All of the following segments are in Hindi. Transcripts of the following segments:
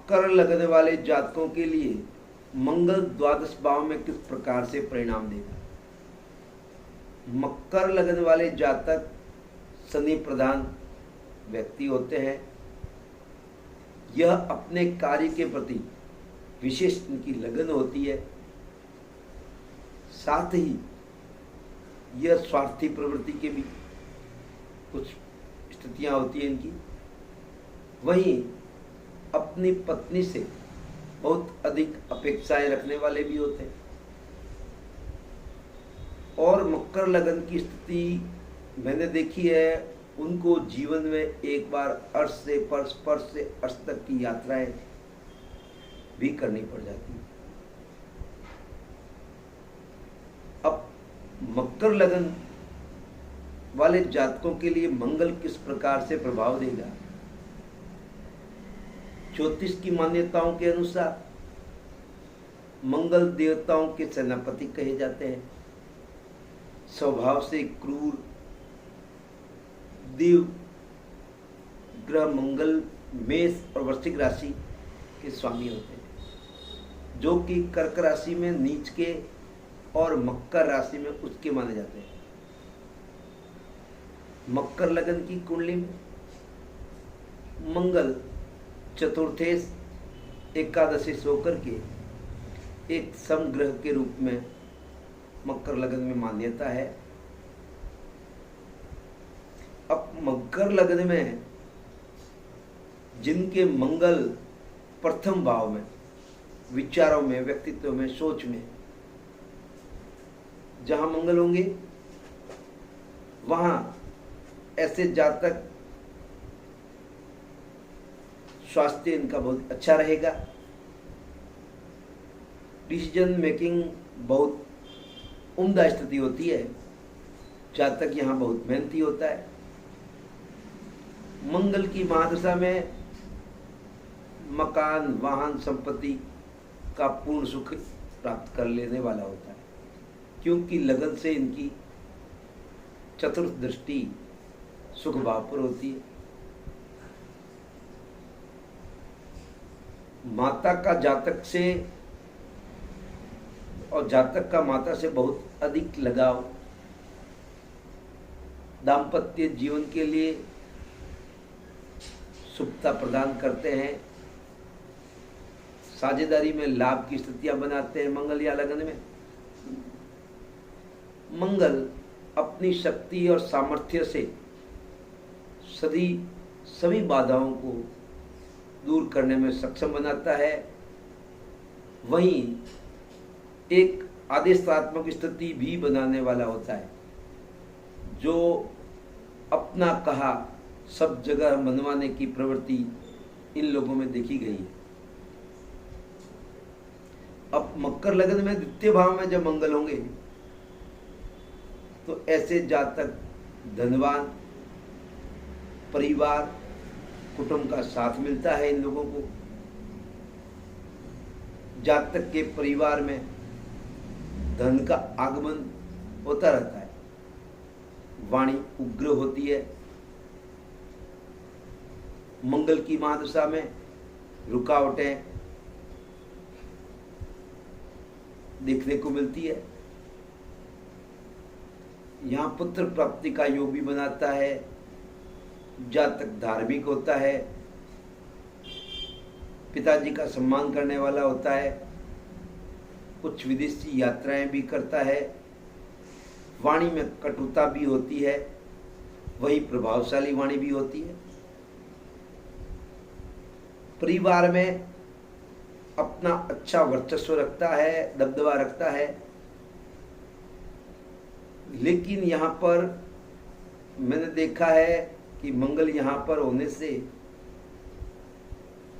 मकर लगन वाले जातकों के लिए मंगल द्वादश भाव में किस प्रकार से परिणाम देगा। मकर लगन वाले जातक शनि प्रधान व्यक्ति होते हैं। यह अपने कार्य के प्रति विशेष इनकी लगन होती है। साथ ही यह स्वार्थी प्रवृत्ति के भी कुछ स्थितियां होती हैं इनकी। वहीं अपनी पत्नी से बहुत अधिक अपेक्षाएं रखने वाले भी होते हैं। और मकर लगन की स्थिति मैंने देखी है, उनको जीवन में एक बार अर्श से पर्श से अर्श तक की यात्राएं भी करनी पड़ जाती है। अब मकर लगन वाले जातकों के लिए मंगल किस प्रकार से प्रभाव देगा। ज्योतिष की मान्यताओं के अनुसार मंगल देवताओं के सेनापति कहे जाते हैं। स्वभाव से क्रूर देव ग्रह मंगल मेष और वृश्चिक राशि के स्वामी होते हैं, जो कि कर्क राशि में नीच के और मकर राशि में उच्च के माने जाते हैं। मकर लगन की कुंडली में मंगल चतुर्थेश एकादशी होकर के एक समग्रह के रूप में मकर लगन में मान्यता है। अब मकर लगन में जिनके मंगल प्रथम भाव में विचारों में, व्यक्तित्व में, सोच में जहां मंगल होंगे, वहां ऐसे जातक स्वास्थ्य इनका बहुत अच्छा रहेगा। डिसीजन मेकिंग बहुत उम्दा स्थिति होती है। जातक यहाँ बहुत मेहनती होता है। मंगल की महादशा में मकान, वाहन, संपत्ति का पूर्ण सुख प्राप्त कर लेने वाला होता है, क्योंकि लगन से इनकी चतुर्थ दृष्टि सुख भाव पर होती है। माता का जातक से और जातक का माता से बहुत अधिक लगाव दाम्पत्य जीवन के लिए शुभता प्रदान करते हैं। साझेदारी में लाभ की स्थितियां बनाते हैं। मंगल या लगन में मंगल अपनी शक्ति और सामर्थ्य से सभी बाधाओं को दूर करने में सक्षम बनाता है। वहीं एक आदेशात्मक स्थिति भी बनाने वाला होता है, जो अपना कहा सब जगह मनवाने की प्रवृत्ति इन लोगों में देखी गई है। अब मकर लगन में द्वितीय भाव में जब मंगल होंगे तो ऐसे जातक धनवान, परिवार, कुटुंब का साथ मिलता है इन लोगों को। जातक के परिवार में धन का आगमन होता रहता है। वाणी उग्र होती है। मंगल की महादशा में रुकावटें देखने को मिलती है। यहाँ पुत्र प्राप्ति का योग भी बनाता है। जातक धार्मिक होता है, पिताजी का सम्मान करने वाला होता है, कुछ विदेशी यात्राएं भी करता है। वाणी में कटुता भी होती है, वही प्रभावशाली वाणी भी होती है। परिवार में अपना अच्छा वर्चस्व रखता है, दबदबा रखता है। लेकिन यहाँ पर मैंने देखा है कि मंगल यहाँ पर होने से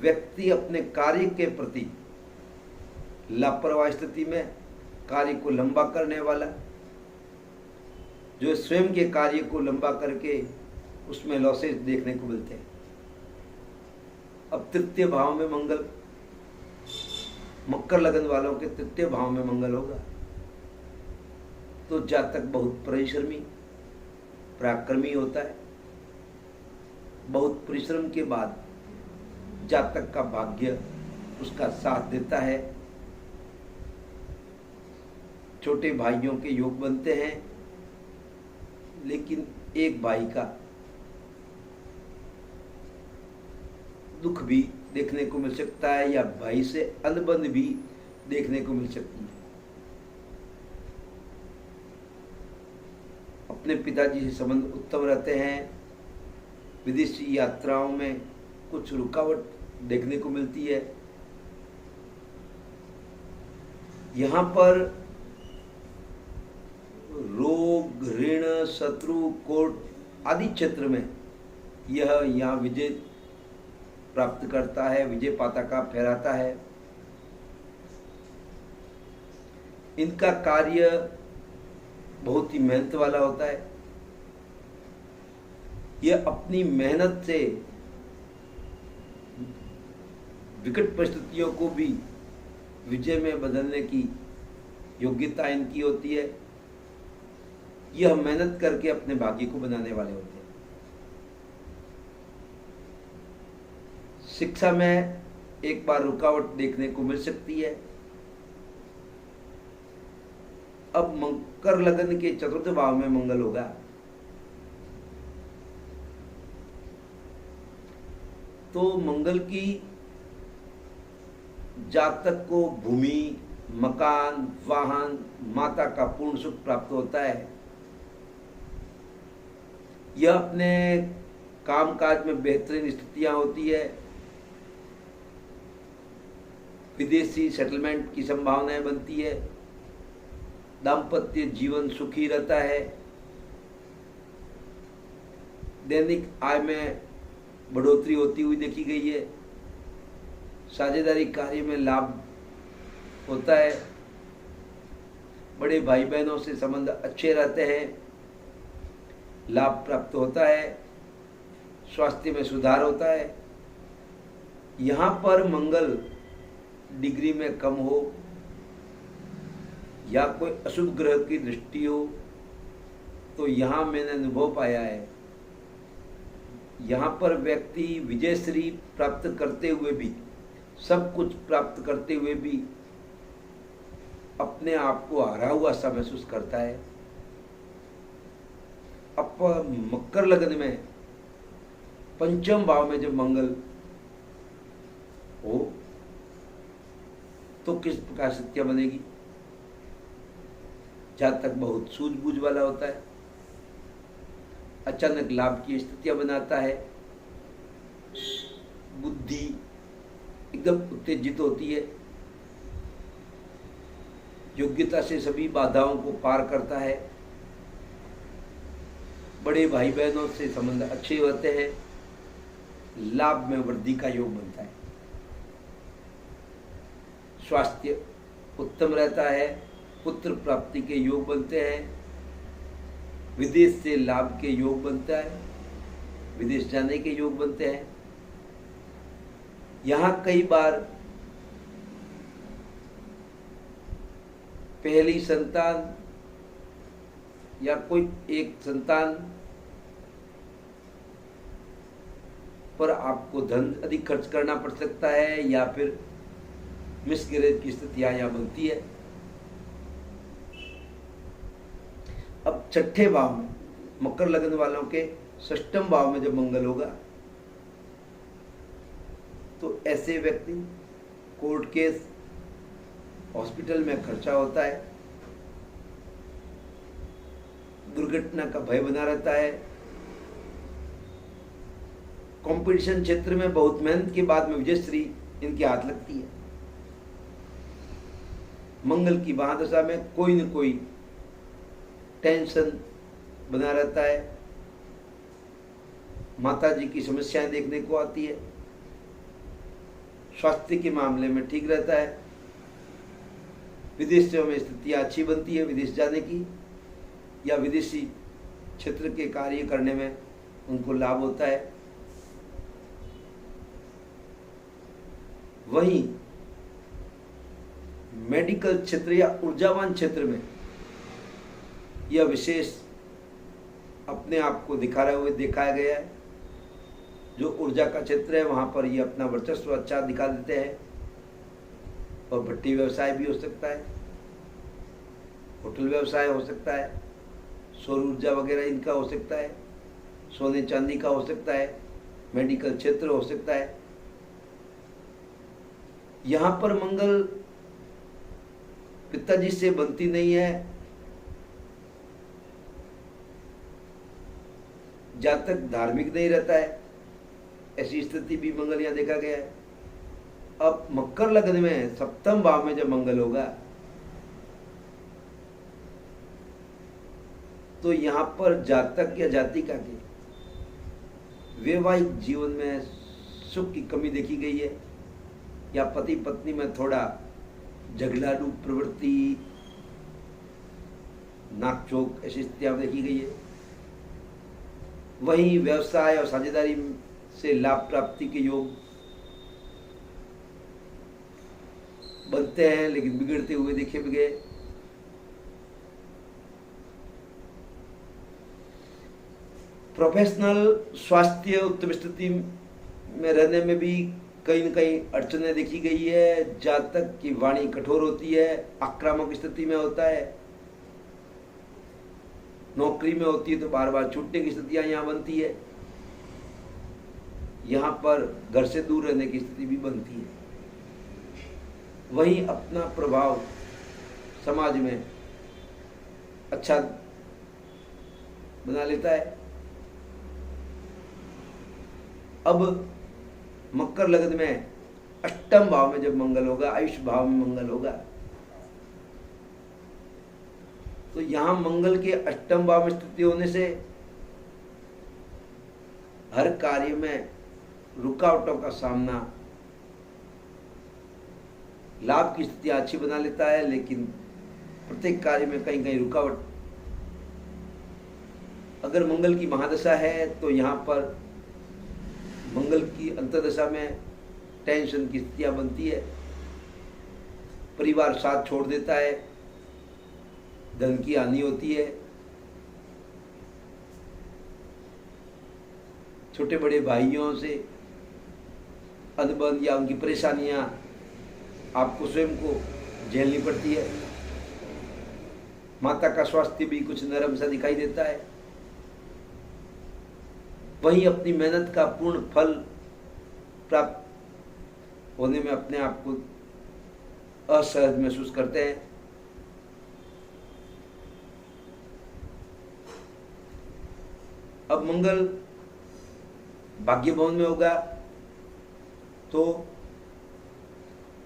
व्यक्ति अपने कार्य के प्रति लापरवाह स्थिति में कार्य को लंबा करने वाला, जो स्वयं के कार्य को लंबा करके उसमें लॉसेस देखने को मिलते हैं। अब तृतीय भाव में मंगल, मकर लगन वालों के तृतीय भाव में मंगल होगा तो जातक बहुत परिश्रमी, पराक्रमी होता है। बहुत परिश्रम के बाद जातक का भाग्य उसका साथ देता है। छोटे भाइयों के योग बनते हैं, लेकिन एक भाई का दुख भी देखने को मिल सकता है या भाई से अनबन भी देखने को मिल सकती है। अपने पिताजी से संबंध उत्तम रहते हैं। विदेशी यात्राओं में कुछ रुकावट देखने को मिलती है। यहाँ पर रोग, ऋण, शत्रु, कोर्ट आदि क्षेत्र में यह यहाँ विजय प्राप्त करता है, विजय पताका फहराता है। इनका कार्य बहुत ही मेहनत वाला होता है। यह अपनी मेहनत से विकट परिस्थितियों को भी विजय में बदलने की योग्यता इनकी होती है। यह मेहनत करके अपने भाग्य को बनाने वाले होते हैं। शिक्षा में एक बार रुकावट देखने को मिल सकती है। अब मकर लगन के चतुर्थ भाव में मंगल होगा, तो मंगल की जातक को भूमि, मकान, वाहन, माता का पूर्ण सुख प्राप्त होता है। यह अपने कामकाज में बेहतरीन स्थितियां होती है। विदेशी सेटलमेंट की संभावनाएं बनती है। दाम्पत्य जीवन सुखी रहता है। दैनिक आय में बढ़ोतरी होती हुई देखी गई है। साझेदारी कार्य में लाभ होता है। बड़े भाई बहनों से संबंध अच्छे रहते हैं, लाभ प्राप्त होता है। स्वास्थ्य में सुधार होता है। यहाँ पर मंगल डिग्री में कम हो या कोई अशुभ ग्रह की दृष्टि हो, तो यहाँ मैंने अनुभव पाया है, यहाँ पर व्यक्ति विजयश्री प्राप्त करते हुए भी, सब कुछ प्राप्त करते हुए भी अपने आप को हारा हुआ सा महसूस करता है। अब मकर लगन में पंचम भाव में जब मंगल हो तो किस प्रकार स्थितियां बनेगी। जातक बहुत सूझबूझ वाला होता है, अचानक लाभ की स्थितियां बनाता है, बुद्धि एकदम उत्तेजित होती है, योग्यता से सभी बाधाओं को पार करता है। बड़े भाई बहनों से संबंध अच्छे होते हैं, लाभ में वृद्धि का योग बनता है। स्वास्थ्य उत्तम रहता है, पुत्र प्राप्ति के योग बनते हैं, विदेश से लाभ के योग बनता है, विदेश जाने के योग बनते हैं। यहाँ कई बार पहली संतान या कोई एक संतान पर आपको धन अधिक खर्च करना पड़ सकता है या फिर मिसगैरेज की स्थितियां यहाँ बनती है। अब छठे भाव में मकर लगन वालों के षष्ठम भाव में जब मंगल होगा तो ऐसे व्यक्ति कोर्ट केस, हॉस्पिटल में खर्चा होता है, दुर्घटना का भय बना रहता है। कंपटीशन क्षेत्र में बहुत मेहनत के बाद में विजयश्री इनके हाथ लगती है। मंगल की महादशा में कोई न कोई टेंशन बना रहता है, माता जी की समस्याएं देखने को आती है, स्वास्थ्य के मामले में ठीक रहता है, विदेशों में स्थितियां अच्छी बनती है विदेश जाने की, या विदेशी क्षेत्र के कार्य करने में उनको लाभ होता है। वहीं मेडिकल क्षेत्र या ऊर्जावान क्षेत्र में यह विशेष अपने आप को दिखाए हुए दिखाया गया है। जो ऊर्जा का क्षेत्र है वहाँ पर ये अपना वर्चस्व अच्छा दिखा देते हैं। और भट्टी व्यवसाय भी हो सकता है, होटल व्यवसाय हो सकता है, सौर ऊर्जा वगैरह इनका हो सकता है, सोने चांदी का हो सकता है, मेडिकल क्षेत्र हो सकता है। यहाँ पर मंगल पिताजी से बनती नहीं है, जहाँ तक धार्मिक नहीं रहता है, ऐसी स्थिति भी मंगल यहाँ देखा गया है। अब मकर लग्न में सप्तम भाव में जब मंगल होगा तो यहाँ पर जातक या जातिका के वैवाहिक जीवन में सुख की कमी देखी गई है, या पति पत्नी में थोड़ा झगड़ालू प्रवृत्ति, नाकचोक ऐसी स्थितियां देखी गई है। वहीं व्यवसाय और साझेदारी से लाभ प्राप्ति के योग बनते हैं, लेकिन बिगड़ते हुए देखे भी गए। प्रोफेशनल स्वास्थ्य उत्तम स्थिति में रहने में भी कहीं न कहीं अड़चनें देखी गई है। जातक की वाणी कठोर होती है, आक्रामक स्थिति में होता है। नौकरी में होती है तो बार बार छूटने की स्थितियां यहाँ बनती है। यहाँ पर घर से दूर रहने की स्थिति भी बनती है। वहीं अपना प्रभाव समाज में अच्छा बना लेता है। अब मकर लग्न में अष्टम भाव में जब मंगल होगा, आयुष्य भाव में मंगल होगा, तो यहां मंगल के अष्टम भाव में स्थिति होने से हर कार्य में रुकावटों का सामना, लाभ की स्थिति अच्छी बना लेता है, लेकिन प्रत्येक कार्य में कहीं कहीं रुकावट। अगर मंगल की महादशा है तो यहाँ पर मंगल की अंतर्दशा में टेंशन की स्थितियां बनती है, परिवार साथ छोड़ देता है, धन की हानि होती है, छोटे बड़े भाइयों से अनबन या उनकी परेशानियां आपको स्वयं को झेलनी पड़ती है। माता का स्वास्थ्य भी कुछ नरम सा दिखाई देता है। वहीं अपनी मेहनत का पूर्ण फल प्राप्त होने में अपने आप को असहज महसूस करते हैं। अब मंगल भाग्य भवन में होगा तो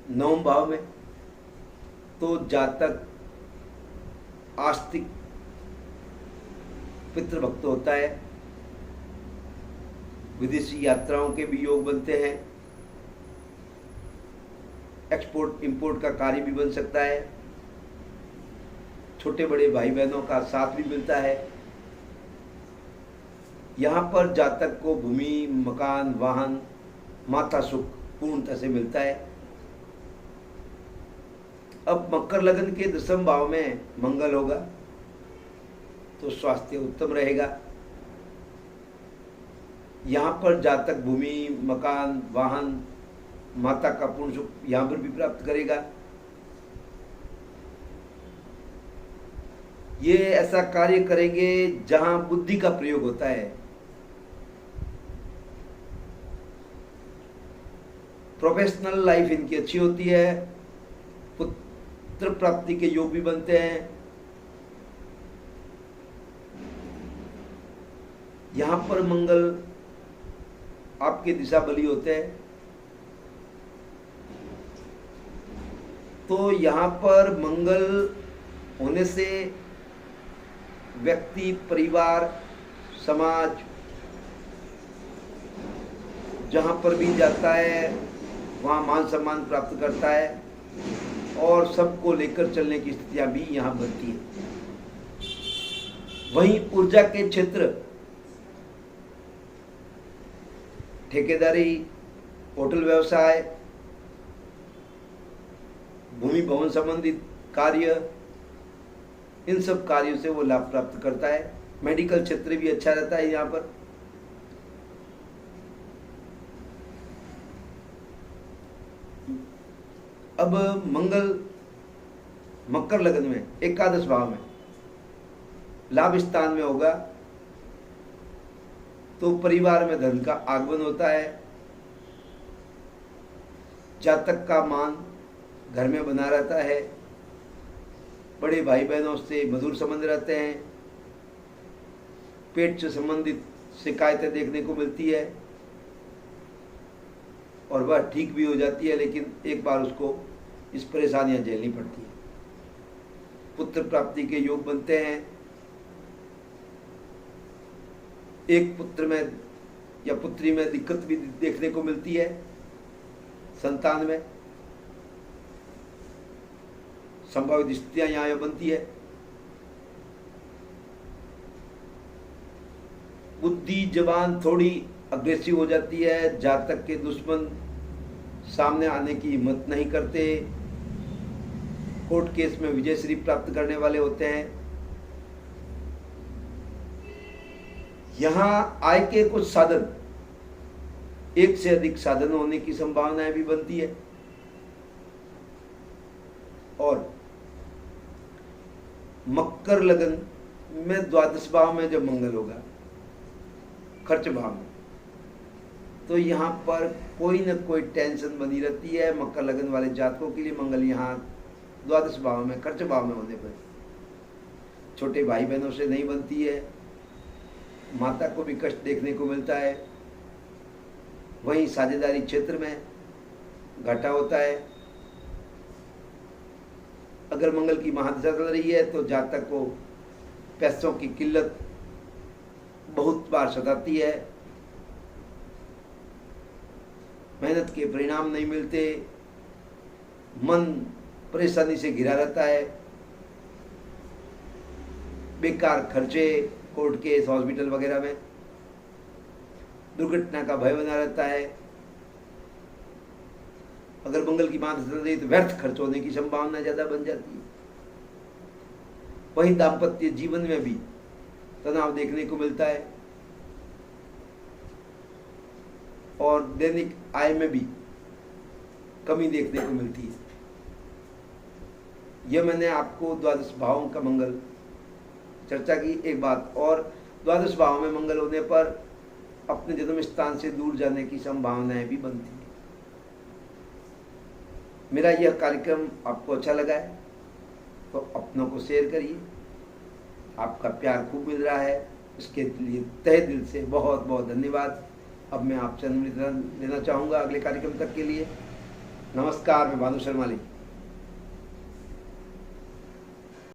नवम भाव में, तो जातक आस्तिक पितृभक्त होता है। विदेशी यात्राओं के भी योग बनते हैं। एक्सपोर्ट इंपोर्ट का कार्य भी बन सकता है। छोटे बड़े भाई बहनों का साथ भी मिलता है। यहाँ पर जातक को भूमि, मकान, वाहन, माता सुख पूर्णतः से मिलता है। अब मकर लग्न के दसम भाव में मंगल होगा तो स्वास्थ्य उत्तम रहेगा। यहाँ पर जातक भूमि, मकान, वाहन, माता का पूर्ण सुख यहाँ पर भी प्राप्त करेगा। ये ऐसा कार्य करेंगे जहां बुद्धि का प्रयोग होता है। प्रोफेशनल लाइफ इनकी अच्छी होती है। पुत्र प्राप्ति के योग भी बनते हैं। यहाँ पर मंगल आपके दिशा बली होते हैं, तो यहाँ पर मंगल होने से व्यक्ति, परिवार, समाज जहाँ पर भी जाता है वहाँ मान सम्मान प्राप्त करता है और सबको लेकर चलने की स्थितियाँ भी यहाँ बनती है। वहीं ऊर्जा के क्षेत्र, ठेकेदारी, होटल व्यवसाय, भूमि भवन संबंधित कार्य, इन सब कार्यों से वो लाभ प्राप्त करता है। मेडिकल क्षेत्र भी अच्छा रहता है यहाँ पर। अब मंगल मकर लग्न में एकादश भाव में लाभ स्थान में होगा तो परिवार में धन का आगमन होता है। जातक का मान घर में बना रहता है। बड़े भाई बहनों से मधुर संबंध रहते हैं। पेट से संबंधित शिकायतें देखने को मिलती है और वह ठीक भी हो जाती है, लेकिन एक बार उसको इस परेशानियां झेलनी पड़ती है। पुत्र प्राप्ति के योग बनते हैं। एक पुत्र में या पुत्री में दिक्कत भी देखने को मिलती है। संतान में संभावित स्थितियां यहां बनती है। बुद्धि जबान थोड़ी अग्रेसिव हो जाती है। जातक के दुश्मन सामने आने की हिम्मत नहीं करते। कोर्ट केस में विजयश्री प्राप्त करने वाले होते हैं। यहां आय के कुछ साधन, एक से अधिक साधन होने की संभावनाएं भी बनती है। और मकर लगन में द्वादश भाव में जब मंगल होगा खर्च भाव में, तो यहां पर कोई न कोई टेंशन बनी रहती है। मकर लगन वाले जातकों के लिए मंगल यहां द्वादश भाव में खर्च भाव में होने पर छोटे भाई बहनों से नहीं बनती है। माता को भी कष्ट देखने को मिलता है। वहीं साझेदारी क्षेत्र में घाटा होता है। अगर मंगल की महादशा चल रही है तो जातक को पैसों की किल्लत बहुत बार सताती है। मेहनत के परिणाम नहीं मिलते। मन परेशानी से घिरा रहता है। बेकार खर्चे, कोर्ट केस, हॉस्पिटल वगैरह में दुर्घटना का भय बना रहता है। अगर मंगल की बात चल रही तो व्यर्थ खर्च होने की संभावना ज्यादा बन जाती है। वहीं दाम्पत्य जीवन में भी तनाव देखने को मिलता है और दैनिक आय में भी कमी देखने को मिलती है। यह मैंने आपको द्वादश भावों का मंगल चर्चा की। एक बात और, द्वादश भाव में मंगल होने पर अपने जन्म स्थान से दूर जाने की संभावनाएं भी बनती है। मेरा यह कार्यक्रम आपको अच्छा लगा है तो अपनों को शेयर करिए। आपका प्यार खूब मिल रहा है, इसके लिए तहे दिल से बहुत बहुत धन्यवाद। अब मैं आपसे अनुमति लेना चाहूँगा अगले कार्यक्रम तक के लिए। नमस्कार, मैं भानु शर्मा।